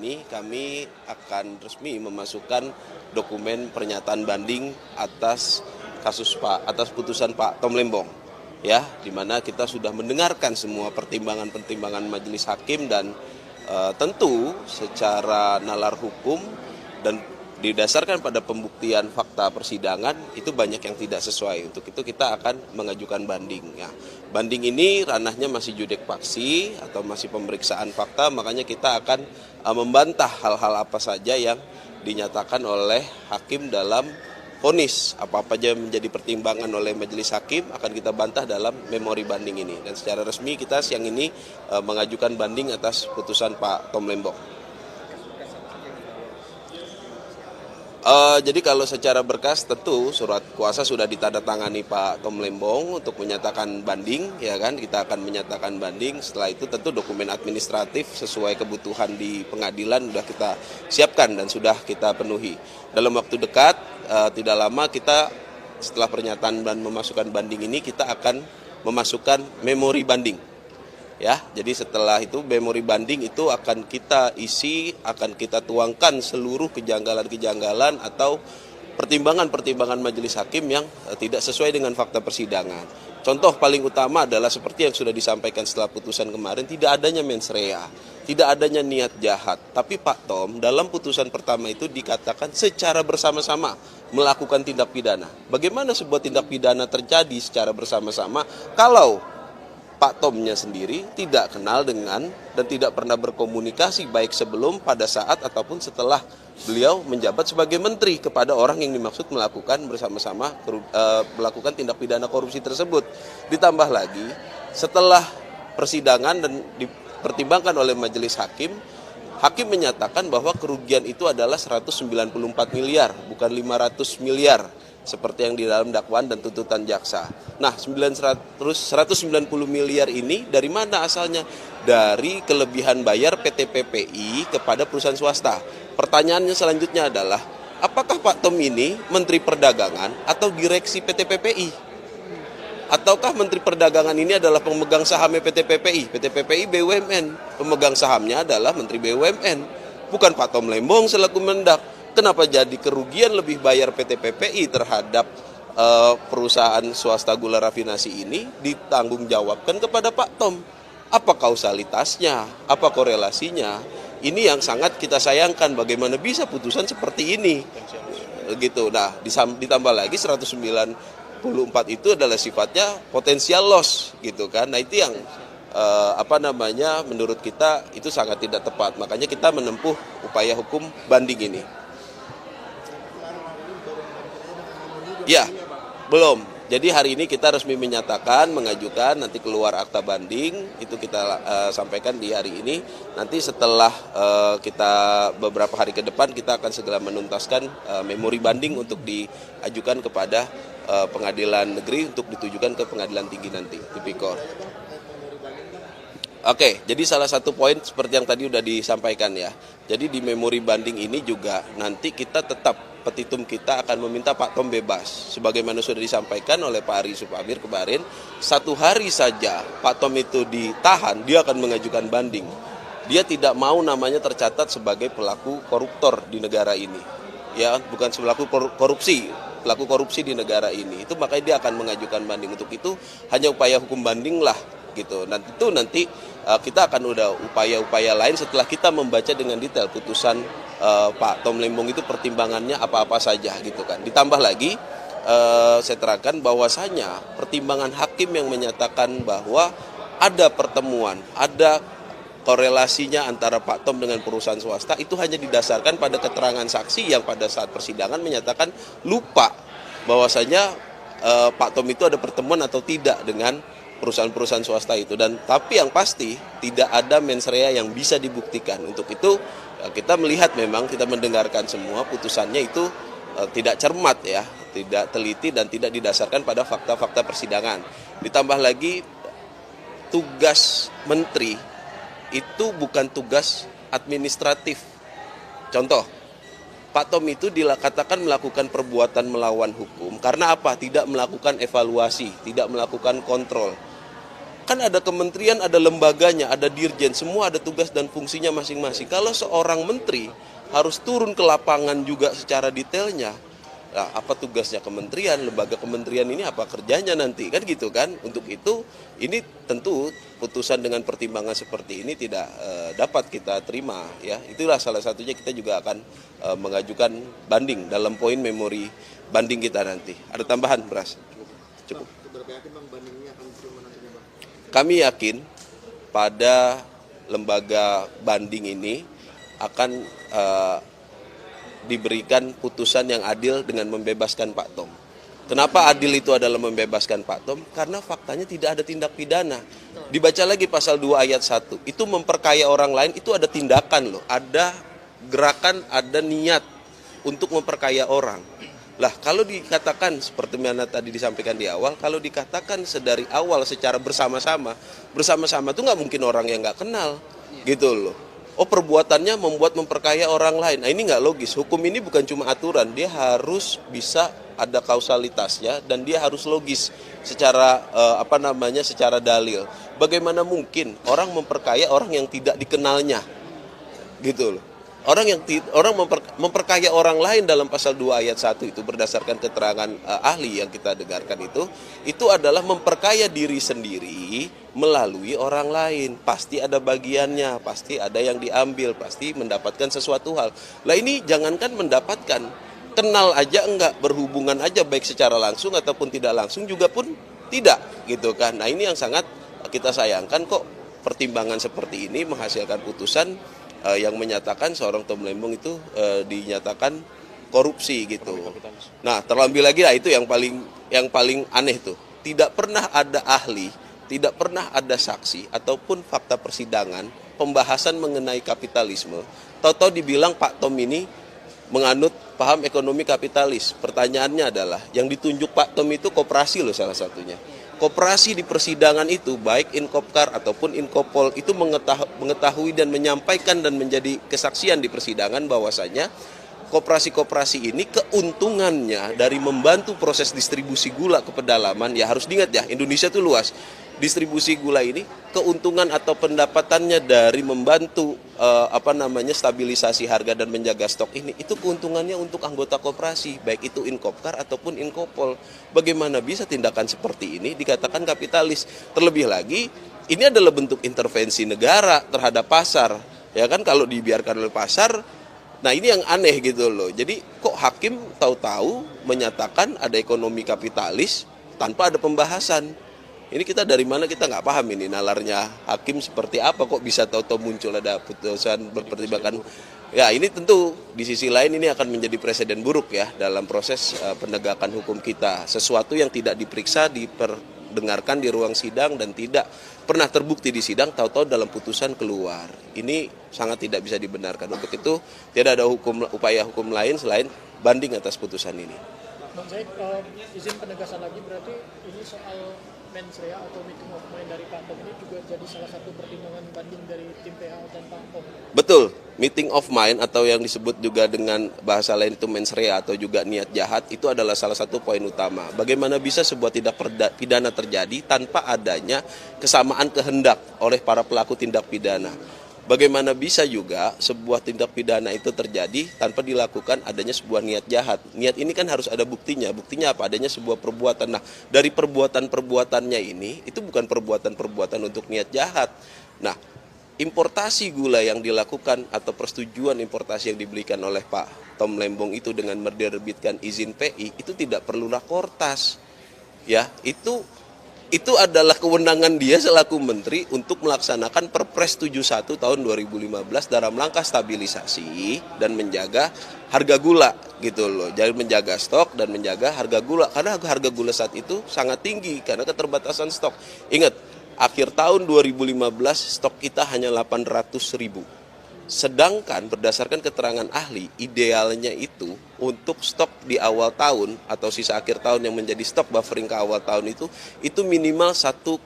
Ini kami akan resmi memasukkan dokumen pernyataan banding atas putusan Pak Tom Lembong, ya, di mana kita sudah mendengarkan semua pertimbangan-pertimbangan majelis hakim dan tentu secara nalar hukum dan didasarkan pada pembuktian fakta persidangan itu banyak yang tidak sesuai. Untuk itu kita akan mengajukan banding. Ya. Banding ini ranahnya masih judek faksi atau masih pemeriksaan fakta, makanya kita akan membantah hal-hal apa saja yang dinyatakan oleh hakim dalam vonis. Apa-apa saja menjadi pertimbangan oleh majelis hakim akan kita bantah dalam memori banding ini. Dan secara resmi kita siang ini mengajukan banding atas putusan Pak Tom Lembong. Jadi kalau secara berkas tentu surat kuasa sudah ditandatangani Pak Tom Lembong untuk menyatakan banding, ya kan, kita akan menyatakan banding. Setelah itu tentu dokumen administratif sesuai kebutuhan di pengadilan sudah kita siapkan dan sudah kita penuhi. Dalam waktu dekat, tidak lama kita setelah pernyataan dan memasukkan banding ini kita akan memasukkan memori banding. Ya, jadi setelah itu memori banding itu akan kita isi, akan kita tuangkan seluruh kejanggalan-kejanggalan atau pertimbangan-pertimbangan majelis hakim yang tidak sesuai dengan fakta persidangan. Contoh paling utama adalah seperti yang sudah disampaikan setelah putusan kemarin, tidak adanya mens rea, tidak adanya niat jahat. Tapi Pak Tom dalam putusan pertama itu dikatakan secara bersama-sama melakukan tindak pidana. Bagaimana sebuah tindak pidana terjadi secara bersama-sama kalau Pak Tomnya sendiri tidak kenal dengan dan tidak pernah berkomunikasi baik sebelum, pada saat, ataupun setelah beliau menjabat sebagai menteri kepada orang yang dimaksud melakukan bersama-sama melakukan tindak pidana korupsi tersebut. Ditambah lagi setelah persidangan dan dipertimbangkan oleh majelis hakim, hakim menyatakan bahwa kerugian itu adalah 194 miliar, bukan 500 miliar. Seperti yang di dalam dakwaan dan tuntutan jaksa. Nah, 190 miliar ini dari mana asalnya? Dari kelebihan bayar PT PPI kepada perusahaan swasta. Pertanyaannya selanjutnya adalah, apakah Pak Tom ini Menteri Perdagangan atau direksi PT PPI? Ataukah Menteri Perdagangan ini adalah pemegang sahamnya PT PPI? PT PPI BUMN, pemegang sahamnya adalah Menteri BUMN, bukan Pak Tom Lembong selaku Mendak. Kenapa jadi kerugian lebih bayar PT PPI terhadap perusahaan swasta gula rafinasi ini ditanggung jawabkan kepada Pak Tom? Apa kausalitasnya? Apa korelasinya? Ini yang sangat kita sayangkan, bagaimana bisa putusan seperti ini. Gitu. Nah, ditambah lagi 194 itu adalah sifatnya potensial loss gitu kan. Nah, itu yang menurut kita itu sangat tidak tepat. Makanya kita menempuh upaya hukum banding ini. Ya, belum. Jadi hari ini kita resmi menyatakan, mengajukan, nanti keluar akta banding, itu kita sampaikan di hari ini. Nanti setelah kita beberapa hari ke depan, kita akan segera menuntaskan memori banding untuk diajukan kepada pengadilan negeri untuk ditujukan ke pengadilan tinggi nanti, Tipikor. Oke, jadi salah satu poin seperti yang tadi sudah disampaikan ya. Jadi di memori banding ini juga nanti kita tetap petitum kita akan meminta Pak Tom bebas. Sebagaimana sudah disampaikan oleh Pak Ari Supamir kemarin, 1 hari saja Pak Tom itu ditahan, dia akan mengajukan banding. Dia tidak mau namanya tercatat sebagai pelaku koruptor di negara ini. Ya, bukan pelaku korupsi di negara ini. Itu makanya dia akan mengajukan banding. Untuk itu hanya upaya hukum banding lah gitu. Nanti kita akan udah upaya-upaya lain setelah kita membaca dengan detail putusan Pak Tom Lembong itu pertimbangannya apa-apa saja gitu kan. Ditambah lagi saya terangkan bahwasanya pertimbangan hakim yang menyatakan bahwa ada pertemuan, ada korelasinya antara Pak Tom dengan perusahaan swasta itu hanya didasarkan pada keterangan saksi yang pada saat persidangan menyatakan lupa bahwasanya Pak Tom itu ada pertemuan atau tidak dengan perusahaan-perusahaan swasta itu, dan tapi yang pasti tidak ada mens rea yang bisa dibuktikan. Untuk itu kita melihat, memang kita mendengarkan semua putusannya itu tidak cermat ya, tidak teliti dan tidak didasarkan pada fakta-fakta persidangan. Ditambah lagi tugas menteri itu bukan tugas administratif. Contoh, Pak Tom itu dikatakan melakukan perbuatan melawan hukum karena apa? Tidak melakukan evaluasi, tidak melakukan kontrol. Kan ada kementerian, ada lembaganya, ada dirjen, semua ada tugas dan fungsinya masing-masing. Kalau seorang menteri harus turun ke lapangan juga secara detailnya, nah, apa tugasnya kementerian, lembaga kementerian ini apa kerjanya nanti, kan gitu kan. Untuk itu ini tentu putusan dengan pertimbangan seperti ini tidak dapat kita terima ya. Itulah salah satunya kita juga akan mengajukan banding dalam poin memori banding kita nanti. Ada tambahan, Beras? Cukup. Seberapa yakin Bang bandingnya akan diterima nantinya, Bang? Kami yakin pada lembaga banding ini akan diberikan putusan yang adil dengan membebaskan Pak Tom. Kenapa adil itu adalah membebaskan Pak Tom? Karena faktanya tidak ada tindak pidana. Dibaca lagi pasal 2 ayat 1. Itu memperkaya orang lain, itu ada tindakan loh. Ada gerakan, ada niat untuk memperkaya orang. Lah kalau dikatakan seperti mana tadi disampaikan di awal, kalau dikatakan sedari awal secara bersama-sama itu nggak mungkin orang yang nggak kenal gitu loh. Oh perbuatannya membuat memperkaya orang lain. Nah ini nggak logis. Hukum ini bukan cuma aturan, dia harus bisa ada kausalitasnya dan dia harus logis secara secara dalil. Bagaimana mungkin orang memperkaya orang yang tidak dikenalnya, gitu loh. Orang memperkaya orang lain dalam pasal 2 ayat 1 itu berdasarkan keterangan ahli yang kita dengarkan itu adalah memperkaya diri sendiri melalui orang lain. Pasti ada bagiannya, pasti ada yang diambil, pasti mendapatkan sesuatu hal. Lah ini jangankan mendapatkan, kenal aja enggak, berhubungan aja baik secara langsung ataupun tidak langsung juga pun tidak gitu kan. Nah ini yang sangat kita sayangkan kok pertimbangan seperti ini menghasilkan putusan yang menyatakan seorang Tom Lembong itu dinyatakan korupsi gitu. Nah terlebih lagi lah itu yang paling aneh tuh. Tidak pernah ada ahli, tidak pernah ada saksi ataupun fakta persidangan pembahasan mengenai kapitalisme. Tahu-tahu dibilang Pak Tom ini menganut paham ekonomi kapitalis. Pertanyaannya adalah yang ditunjuk Pak Tom itu koperasi loh salah satunya. Koperasi di persidangan itu baik Inkopkar ataupun Inkopol itu mengetahui dan menyampaikan dan menjadi kesaksian di persidangan bahwasanya koperasi-koperasi ini keuntungannya dari membantu proses distribusi gula ke pedalaman, ya harus diingat ya Indonesia itu luas. Distribusi gula ini keuntungan atau pendapatannya dari membantu stabilisasi harga dan menjaga stok ini itu keuntungannya untuk anggota koperasi baik itu Inkopkar ataupun Inkopol. Bagaimana bisa tindakan seperti ini dikatakan kapitalis? Terlebih lagi ini adalah bentuk intervensi negara terhadap pasar. Ya kan kalau dibiarkan oleh pasar, nah ini yang aneh gitu loh. Jadi kok hakim tahu-tahu menyatakan ada ekonomi kapitalis tanpa ada pembahasan. Ini kita dari mana kita nggak paham ini nalarnya hakim seperti apa kok bisa tahu-tahu muncul ada putusan berpertimbangkan. Ya ini tentu di sisi lain ini akan menjadi presiden buruk ya dalam proses penegakan hukum kita. Sesuatu yang tidak diperiksa, diperdengarkan di ruang sidang dan tidak pernah terbukti di sidang, tahu-tahu dalam putusan keluar. Ini sangat tidak bisa dibenarkan. Untuk itu tidak ada upaya hukum lain selain banding atas putusan ini. Bang Zaid, izin penegasan lagi berarti ini soal mensrea atau meeting of mind dari Pak Tom ini juga jadi salah satu pertimbangan banding dari tim PH dan Pak Tom. Betul, meeting of mind atau yang disebut juga dengan bahasa lain itu mensrea atau juga niat jahat itu adalah salah satu poin utama. Bagaimana bisa sebuah tindak pidana terjadi tanpa adanya kesamaan kehendak oleh para pelaku tindak pidana. Bagaimana bisa juga sebuah tindak pidana itu terjadi tanpa dilakukan adanya sebuah niat jahat. Niat ini kan harus ada buktinya. Buktinya apa? Adanya sebuah perbuatan. Nah, dari perbuatan-perbuatannya ini, itu bukan perbuatan-perbuatan untuk niat jahat. Nah, importasi gula yang dilakukan atau persetujuan importasi yang diberikan oleh Pak Tom Lembong itu dengan menerbitkan izin PI, itu tidak perlu rakortas. Ya, itu adalah kewenangan dia selaku menteri untuk melaksanakan Perpres 71 tahun 2015 dalam langkah stabilisasi dan menjaga harga gula gitu loh. Jadi menjaga stok dan menjaga harga gula karena harga gula saat itu sangat tinggi karena keterbatasan stok. Ingat, akhir tahun 2015 stok kita hanya 800.000. Sedangkan berdasarkan keterangan ahli, idealnya itu untuk stok di awal tahun atau sisa akhir tahun yang menjadi stok buffering ke awal tahun itu minimal 1,25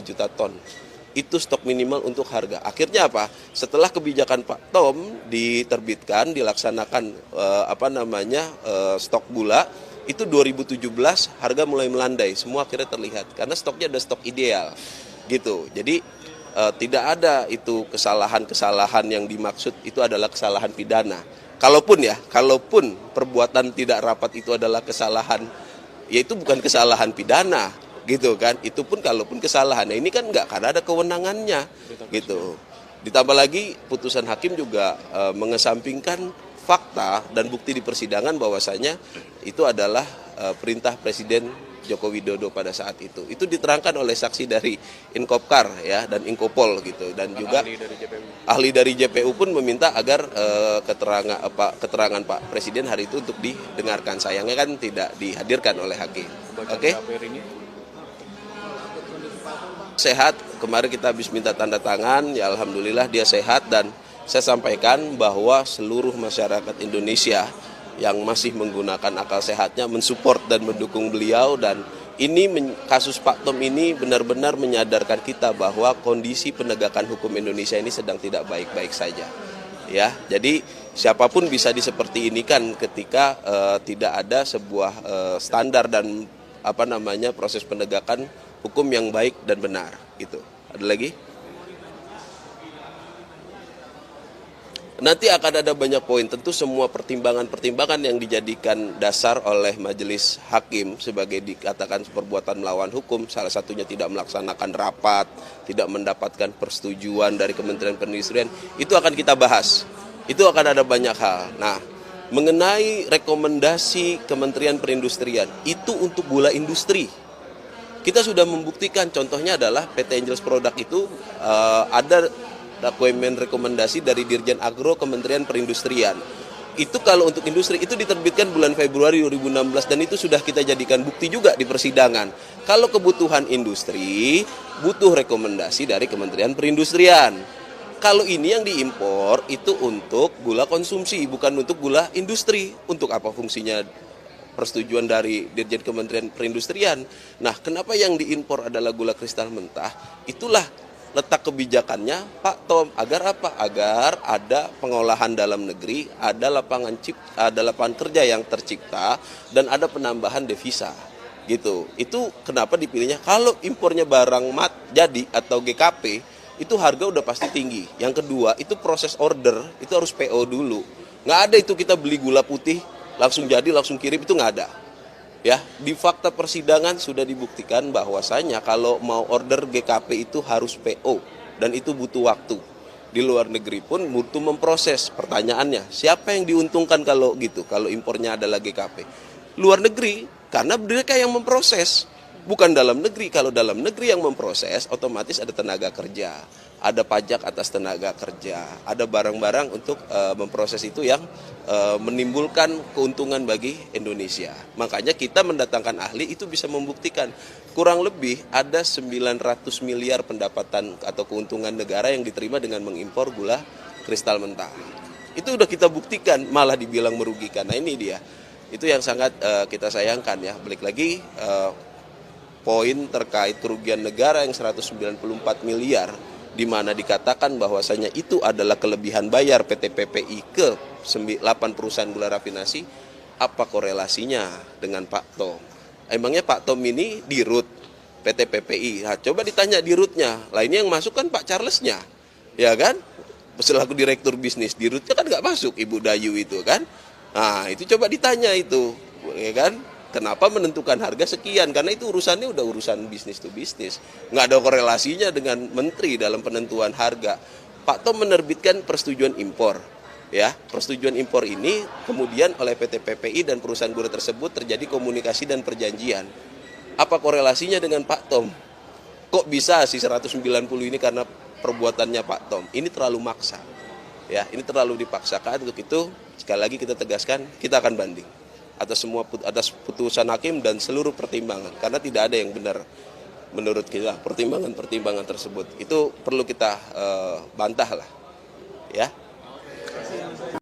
juta ton. Itu stok minimal untuk harga. Akhirnya apa? Setelah kebijakan Pak Tom diterbitkan, dilaksanakan stok gula, itu 2017 harga mulai melandai. Semua akhirnya terlihat karena stoknya ada stok ideal. gitu. Jadi tidak ada itu kesalahan-kesalahan yang dimaksud itu adalah kesalahan pidana. Kalaupun perbuatan tidak rapat itu adalah kesalahan, ya itu bukan kesalahan pidana, gitu kan? Itu pun kalaupun kesalahan, nah ini kan nggak, karena ada kewenangannya, gitu. Ditambah lagi putusan hakim juga mengesampingkan fakta dan bukti di persidangan bahwasanya itu adalah perintah Presiden Joko Widodo pada saat itu. Itu diterangkan oleh saksi dari Inkopkar ya dan Inkopol gitu, dan juga ahli dari JPU pun meminta agar keterangan Pak Presiden hari itu untuk didengarkan. Sayangnya kan tidak dihadirkan oleh hakim. Oke? Sehat, kemarin kita habis minta tanda tangan, ya alhamdulillah dia sehat, dan saya sampaikan bahwa seluruh masyarakat Indonesia yang masih menggunakan akal sehatnya mensupport dan mendukung beliau, dan ini kasus Pak Tom ini benar-benar menyadarkan kita bahwa kondisi penegakan hukum Indonesia ini sedang tidak baik-baik saja. Ya, jadi siapapun bisa seperti ini kan ketika tidak ada sebuah standar dan proses penegakan hukum yang baik dan benar gitu. Ada lagi? Nanti akan ada banyak poin, tentu semua pertimbangan-pertimbangan yang dijadikan dasar oleh majelis hakim sebagai dikatakan perbuatan melawan hukum, salah satunya tidak melaksanakan rapat, tidak mendapatkan persetujuan dari Kementerian Perindustrian, itu akan kita bahas. Itu akan ada banyak hal. Nah, mengenai rekomendasi Kementerian Perindustrian, itu untuk gula industri. Kita sudah membuktikan, contohnya adalah PT Angels Product itu ada dokumen rekomendasi dari Dirjen Agro Kementerian Perindustrian. Itu kalau untuk industri itu diterbitkan bulan Februari 2016 dan itu sudah kita jadikan bukti juga di persidangan. Kalau kebutuhan industri butuh rekomendasi dari Kementerian Perindustrian. Kalau ini yang diimpor itu untuk gula konsumsi, bukan untuk gula industri. Untuk apa fungsinya persetujuan dari Dirjen Kementerian Perindustrian? Nah, kenapa yang diimpor adalah gula kristal mentah? Itulah letak kebijakannya Pak Tom, agar apa? Agar ada pengolahan dalam negeri, ada lapangan kerja yang tercipta, dan ada penambahan devisa. Gitu. Itu kenapa dipilihnya. Kalau impornya barang jadi atau GKP, itu harga udah pasti tinggi. Yang kedua, itu proses order, itu harus PO dulu. Nggak ada itu kita beli gula putih, langsung jadi, langsung kirim, itu nggak ada. Ya, di fakta persidangan sudah dibuktikan bahwasanya kalau mau order GKP itu harus PO dan itu butuh waktu. Di luar negeri pun butuh memproses. Pertanyaannya, siapa yang diuntungkan kalau gitu? Kalau impornya adalah GKP. Luar negeri, karena mereka yang memproses. Bukan dalam negeri. Kalau dalam negeri yang memproses, otomatis ada tenaga kerja, ada pajak atas tenaga kerja, ada barang-barang untuk memproses itu yang menimbulkan keuntungan bagi Indonesia. Makanya kita mendatangkan ahli itu bisa membuktikan kurang lebih ada 900 miliar pendapatan atau keuntungan negara yang diterima dengan mengimpor gula kristal mentah. Itu udah kita buktikan, malah dibilang merugikan. Nah ini dia, itu yang sangat kita sayangkan ya. Balik lagi poin terkait kerugian negara yang 194 miliar, di mana dikatakan bahwasanya itu adalah kelebihan bayar PT PPI ke 8 perusahaan gula rafinasi. Apa korelasinya dengan Pak Tom? Emangnya Pak Tom ini dirut PT PPI? Nah, coba ditanya dirutnya. Lah ini yang masuk kan Pak Charlesnya, ya kan? Selaku direktur bisnis, dirutnya kan nggak masuk Ibu Dayu itu kan? Nah itu coba ditanya itu, ya kan? Kenapa menentukan harga sekian? Karena itu urusannya udah urusan bisnis to bisnis. Nggak ada korelasinya dengan menteri dalam penentuan harga. Pak Tom menerbitkan persetujuan impor. Ya, persetujuan impor ini kemudian oleh PT PPI dan perusahaan gula tersebut terjadi komunikasi dan perjanjian. Apa korelasinya dengan Pak Tom? Kok bisa sih 190 ini karena perbuatannya Pak Tom? Ini terlalu maksa. Ya, ini terlalu dipaksakan. Untuk itu sekali lagi kita tegaskan, kita akan banding atas putusan hakim dan seluruh pertimbangan, karena tidak ada yang benar menurut kita pertimbangan-pertimbangan tersebut. Itu perlu kita bantah lah, ya.